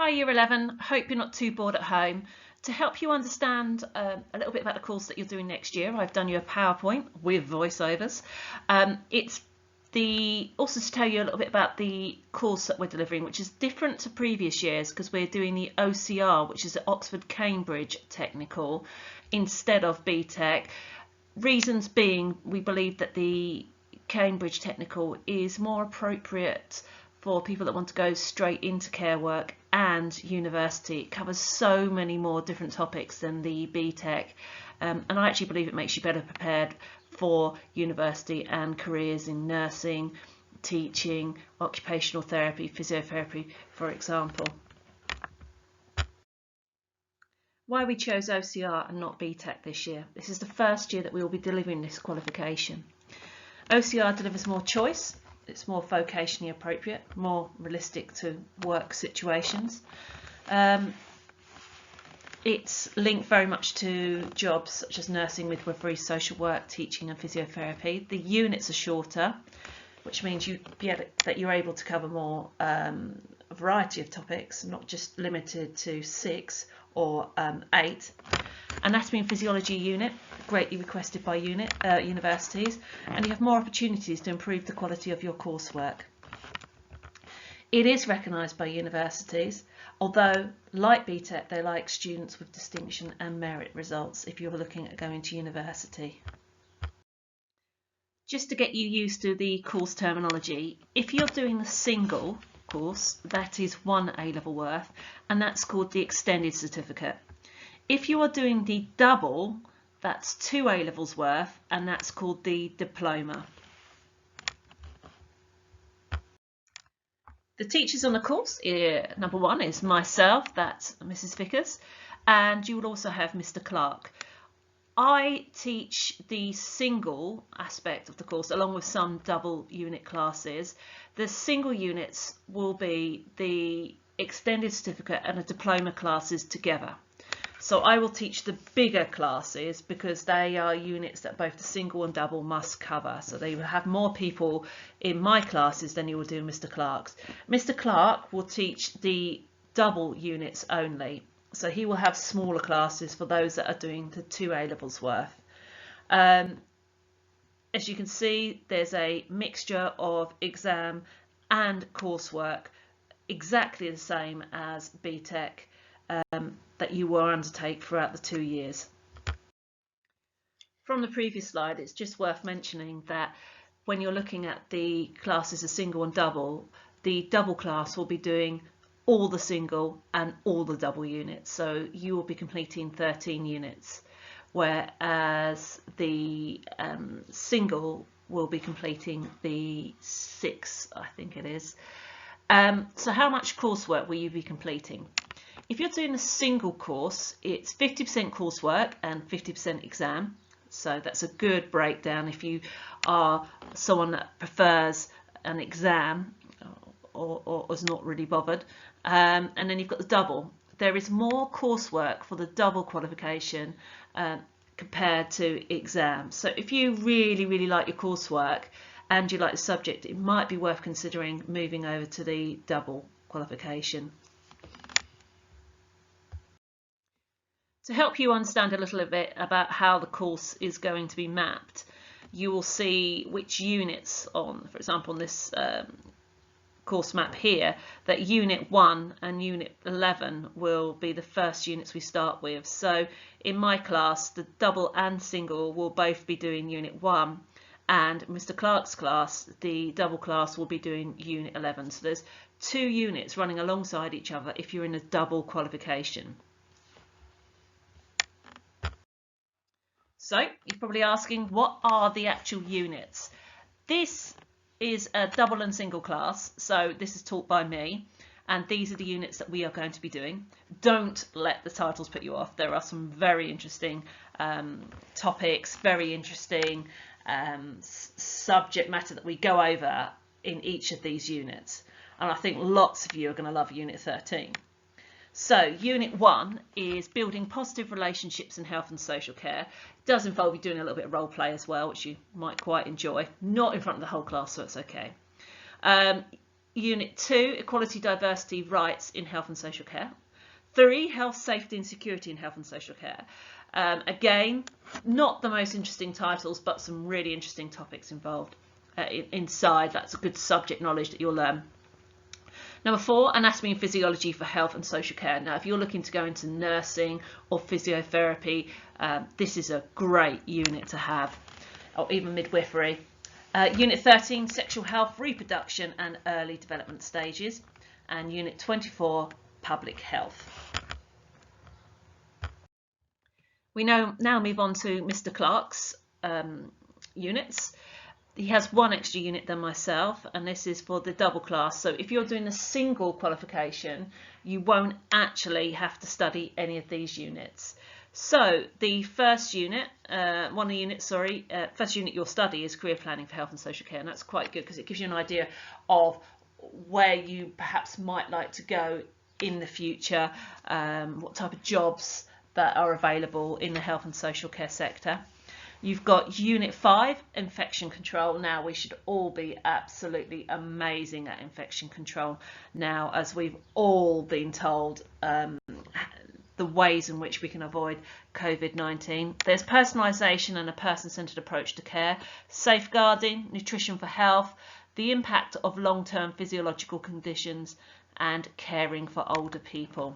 Hi Year 11, hope you're not too bored at home. To help you understand a little bit about the course that you're doing next year, I've done you a PowerPoint with voiceovers. Also to tell you a little bit about the course that we're delivering, which is different to previous years because we're doing the OCR, which is the Oxford-Cambridge Technical, instead of BTEC. Reasons being, we believe that the Cambridge Technical is more appropriate for people that want to go straight into care work and university. It covers so many more different topics than the BTEC, and I actually believe it makes you better prepared for university and careers in nursing, teaching, occupational therapy, physiotherapy, for example. Why we chose OCR and not BTEC this year. This is the first year that we will be delivering this qualification. OCR delivers more choice. It's more vocationally appropriate, more realistic to work situations. It's linked very much to jobs such as nursing, midwifery, social work, teaching and physiotherapy. The units are shorter, which means that you're able to cover more a variety of topics, not just limited to 6 or 8. Anatomy and physiology unit, greatly requested by universities, and you have more opportunities to improve the quality of your coursework. It is recognised by universities, although like BTEC they like students with distinction and merit results if you're looking at going to university. Just to get you used to the course terminology, if you're doing the single course, that is 1 A-level worth, and that's called the extended certificate. If you are doing the double, that's 2 A-levels worth, and that's called the diploma. The teachers on the course, number 1 is myself, that's Mrs. Vickers, and you will also have Mr. Clark. I teach the single aspect of the course along with some double unit classes. The single units will be the extended certificate and the diploma classes together. So I will teach the bigger classes because they are units that both the single and double must cover. So they will have more people in my classes than you will do in Mr. Clark's. Mr. Clark will teach the double units only. So he will have smaller classes for those that are doing the 2 A-levels worth. As you can see, there's a mixture of exam and coursework, exactly the same as BTEC. That you will undertake throughout the 2 years. From the previous slide, it's just worth mentioning that when you're looking at the classes of single and double, the double class will be doing all the single and all the double units, so you will be completing 13 units, whereas the single will be completing the 6, I think it is. So how much coursework will you be completing? If you're doing a single course, it's 50% coursework and 50% exam. So that's a good breakdown if you are someone that prefers an exam or is not really bothered. And then you've got the double. There is more coursework for the double qualification compared to exam. So if you really like your coursework and you like the subject, it might be worth considering moving over to the double qualification. To help you understand a little bit about how the course is going to be mapped, you will see which units on, for example, on this course map here, that Unit 1 and Unit 11 will be the first units we start with. So in my class, the double and single will both be doing Unit 1, and Mr. Clark's class, the double class, will be doing Unit 11. So there's 2 units running alongside each other if you're in a double qualification. So you're probably asking, what are the actual units? This is a double and single class, so this is taught by me, and these are the units that we are going to be doing. Don't let the titles put you off. There are some very interesting topics, very interesting subject matter that we go over in each of these units, and I think lots of you are going to love Unit 13. So Unit 1 is building positive relationships in health and social care. It does involve you doing a little bit of role play as well, which you might quite enjoy. Not in front of the whole class, so it's okay. Unit 2, Equality, Diversity, Rights in Health and Social Care. 3, Health, Safety and Security in Health and Social Care. Again, not the most interesting titles, but some really interesting topics involved inside. That's a good subject knowledge that you'll learn. Number 4, Anatomy and Physiology for Health and Social Care. Now, if you're looking to go into nursing or physiotherapy, this is a great unit to have, or even midwifery. Unit 13, Sexual Health, Reproduction and Early Development Stages. And Unit 24, Public Health. We now move on to Mr. Clark's units. He has one extra unit than myself, and this is for the double class. So if you're doing a single qualification, you won't actually have to study any of these units. So the first unit, first unit you'll study is Career Planning for Health and Social Care, and that's quite good because it gives you an idea of where you perhaps might like to go in the future, what type of jobs that are available in the health and social care sector. You've got Unit 5, Infection Control. Now, we should all be absolutely amazing at infection control now, as we've all been told the ways in which we can avoid COVID-19. There's personalisation and a person-centred approach to care, safeguarding, nutrition for health, the impact of long-term physiological conditions, and caring for older people.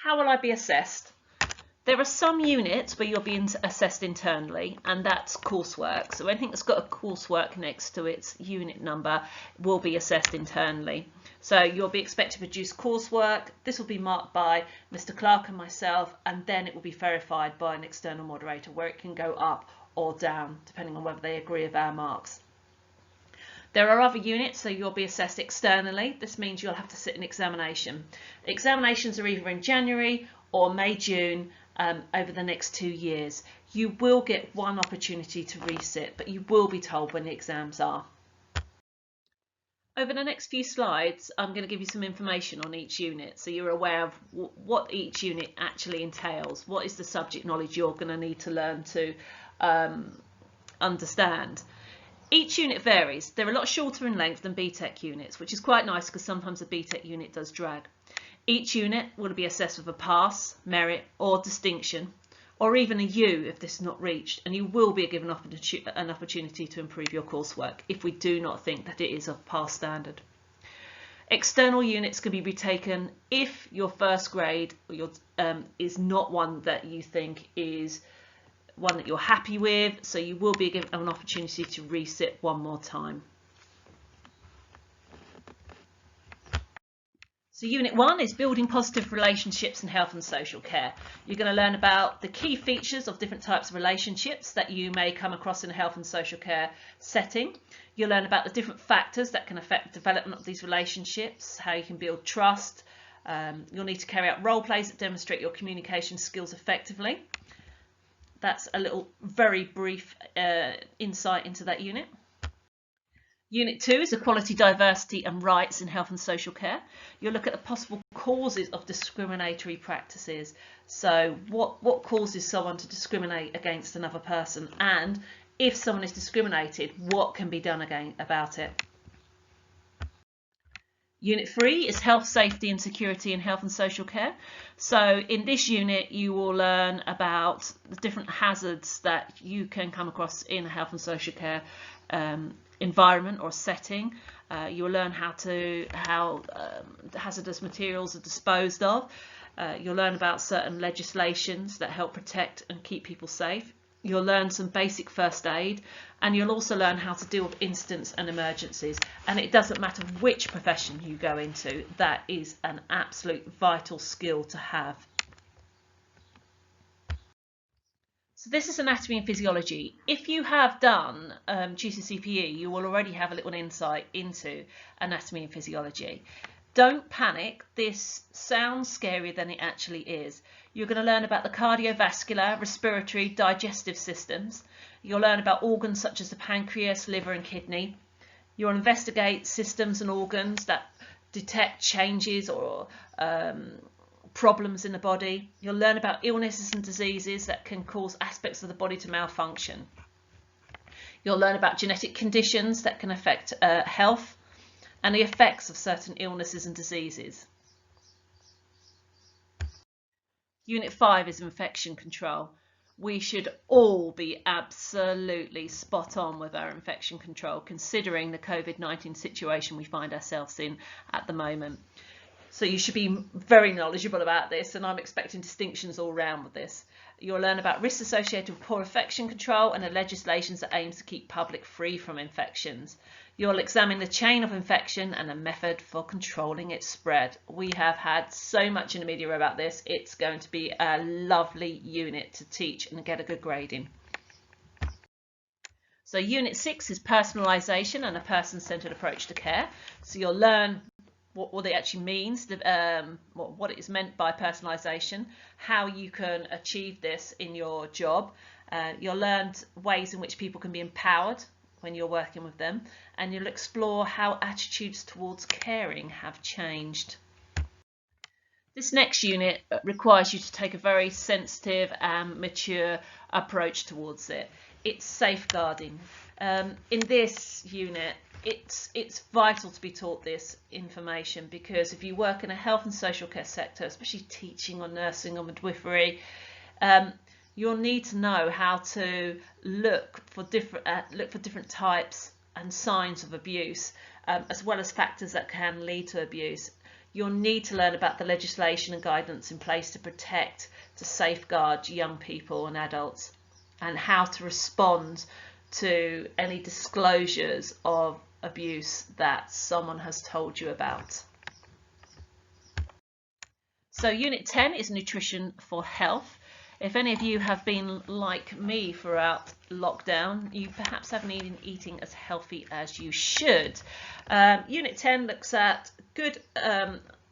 How will I be assessed? There are some units where you're being assessed internally, and that's coursework. So anything that's got a coursework next to its unit number will be assessed internally. So you'll be expected to produce coursework. This will be marked by Mr. Clark and myself, and then it will be verified by an external moderator, where it can go up or down depending on whether they agree with our marks. There are other units, so you'll be assessed externally. This means you'll have to sit an examination. Examinations are either in January or May, June over the next 2 years. You will get one opportunity to resit, but you will be told when the exams are. Over the next few slides, I'm going to give you some information on each unit, so you're aware of what each unit actually entails. What is the subject knowledge you're going to need to learn to understand? Each unit varies. They're a lot shorter in length than BTEC units, which is quite nice because sometimes a BTEC unit does drag. Each unit will be assessed with a pass, merit or distinction, or even a U if this is not reached, and you will be given an opportunity to improve your coursework if we do not think that it is of pass standard. External units can be retaken if your first grade is not one that you think is one that you're happy with, so you will be given an opportunity to resit one more time. So Unit 1 is Building Positive Relationships in Health and Social Care. You're going to learn about the key features of different types of relationships that you may come across in a health and social care setting. You'll learn about the different factors that can affect the development of these relationships, how you can build trust. You'll need to carry out role plays that demonstrate your communication skills effectively. That's a little very brief insight into that unit. Unit 2 is Equality, Diversity and Rights in Health and Social Care. You'll look at the possible causes of discriminatory practices. So what causes someone to discriminate against another person, and if someone is discriminated, what can be done about it. Unit 3 is Health, Safety and Security in Health and Social Care. So in this unit you will learn about the different hazards that you can come across in a health and social care environment or setting. You'll learn how hazardous materials are disposed of. You'll learn about certain legislations that help protect and keep people safe. You'll learn some basic first aid, and you'll also learn how to deal with incidents and emergencies. And it doesn't matter which profession you go into, that is an absolute vital skill to have. So this is Anatomy and Physiology. If you have done GCSE, you will already have a little insight into Anatomy and Physiology. Don't panic, this sounds scarier than it actually is. You're going to learn about the cardiovascular, respiratory, digestive systems. You'll learn about organs such as the pancreas, liver and kidney. You'll investigate systems and organs that detect changes or problems in the body. You'll learn about illnesses and diseases that can cause aspects of the body to malfunction. You'll learn about genetic conditions that can affect health and the effects of certain illnesses and diseases. Unit 5 is infection control. We should all be absolutely spot on with our infection control, considering the COVID-19 situation we find ourselves in at the moment. So you should be very knowledgeable about this, and I'm expecting distinctions all round with this. You'll learn about risks associated with poor infection control and the legislation that aims to keep public free from infections. You'll examine the chain of infection and a method for controlling its spread. We have had so much in the media about this. It's going to be a lovely unit to teach and get a good grade in. So Unit 6 is personalisation and a person-centred approach to care. So you'll learn what it actually means, what it is meant by personalisation, how you can achieve this in your job. You'll learn ways in which people can be empowered when you're working with them, and you'll explore how attitudes towards caring have changed. This next unit requires you to take a very sensitive and mature approach towards it. It's safeguarding. In this unit, it's vital to be taught this information, because if you work in a health and social care sector, especially teaching or nursing or midwifery, you'll need to know how to look for different types and signs of abuse, as well as factors that can lead to abuse. You'll need to learn about the legislation and guidance in place to protect, to safeguard young people and adults, and how to respond to any disclosures of abuse that someone has told you about. So Unit 10 is nutrition for health. If any of you have been like me throughout lockdown, you perhaps haven't been eating as healthy as you should. Unit 10 looks at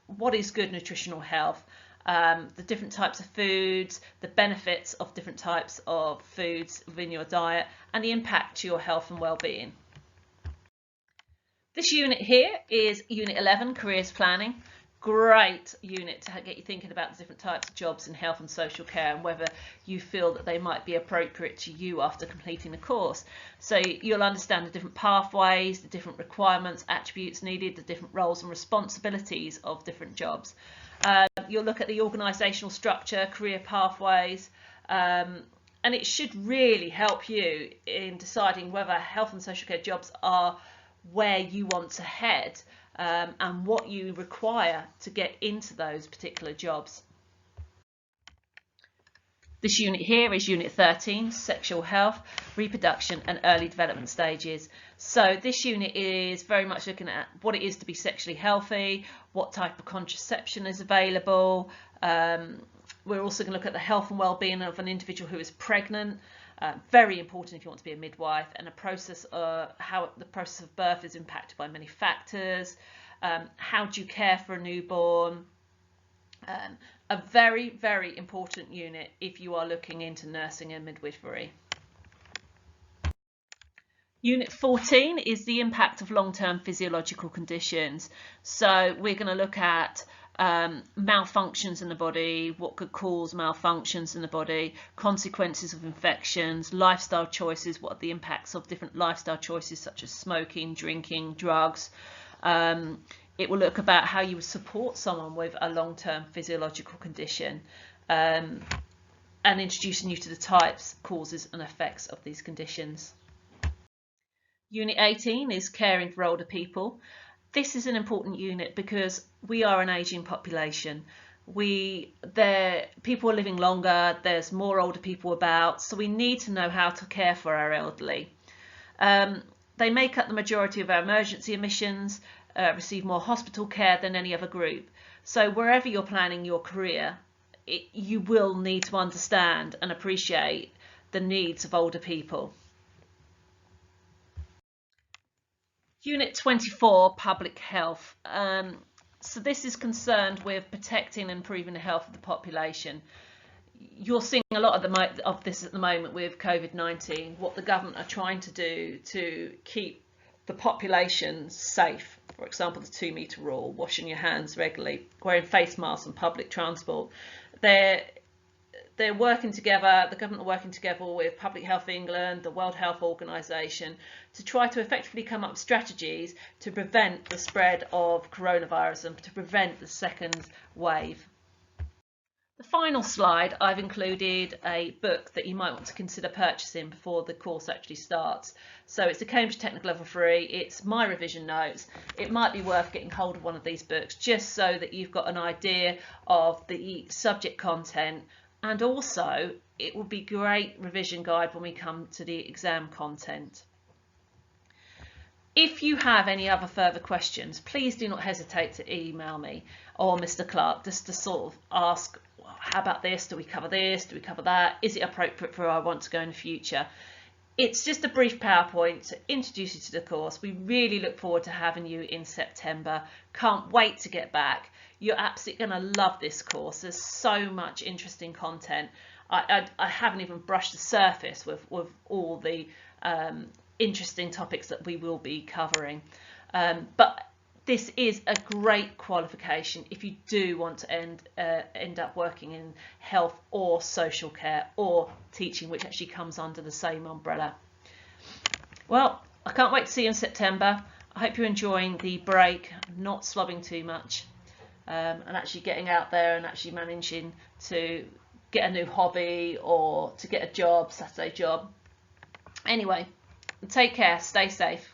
what is good nutritional health, the different types of foods, the benefits of different types of foods within your diet, and the impact to your health and well-being. This unit here is Unit 11, Careers Planning. Great unit to get you thinking about the different types of jobs in health and social care, and whether you feel that they might be appropriate to you after completing the course. So you'll understand the different pathways, the different requirements, attributes needed, the different roles and responsibilities of different jobs. You'll look at the organisational structure, career pathways, and it should really help you in deciding whether health and social care jobs are where you want to head, and what you require to get into those particular jobs. This unit here is Unit 13, Sexual Health, Reproduction and Early Development Stages. So this unit is very much looking at what it is to be sexually healthy, what type of contraception is available. We're also going to look at the health and well-being of an individual who is pregnant. Very important if you want to be a midwife, and how the process of birth is impacted by many factors. How do you care for a newborn? A very, very important unit if you are looking into nursing and midwifery. Unit 14 is the impact of long-term physiological conditions. So we're going to look at malfunctions in the body, what could cause malfunctions in the body, consequences of infections, lifestyle choices, what are the impacts of different lifestyle choices such as smoking, drinking, drugs. It will look about how you would support someone with a long-term physiological condition, and introducing you to the types, causes and effects of these conditions. Unit 18 is caring for older people. This is an important unit because we are an ageing population. People are living longer, there's more older people about, so we need to know how to care for our elderly. They make up the majority of our emergency admissions, receive more hospital care than any other group. So wherever you're planning your career, you will need to understand and appreciate the needs of older people. Unit 24, Public Health. So this is concerned with protecting and improving the health of the population. You're seeing a lot of this at the moment with COVID-19, what the government are trying to do to keep the population safe. For example, the 2-metre rule, washing your hands regularly, wearing face masks on public transport. They're they're working together, the government are working together with Public Health England, the World Health Organization, to try to effectively come up with strategies to prevent the spread of coronavirus and to prevent the second wave. The final slide, I've included a book that you might want to consider purchasing before the course actually starts. So it's the Cambridge Technical Level 3, it's my revision notes. It might be worth getting hold of one of these books just so that you've got an idea of the subject content, and also it will be a great revision guide when we come to the exam content. If you have any other further questions, please do not hesitate to email me or Mr. Clark just to sort of ask, how about this? Do we cover this? Do we cover that? Is it appropriate for where I want to go in the future? It's just a brief PowerPoint to introduce you to the course. We really look forward to having you in September. Can't wait to get back. You're absolutely going to love this course. There's so much interesting content. I haven't even brushed the surface with all the interesting topics that we will be covering. But this is a great qualification if you do want to end up working in health or social care or teaching, which actually comes under the same umbrella. Well, I can't wait to see you in September. I hope you're enjoying the break, not slobbing too much, and actually getting out there and actually managing to get a new hobby or to get a job, Saturday job. Anyway, take care, stay safe.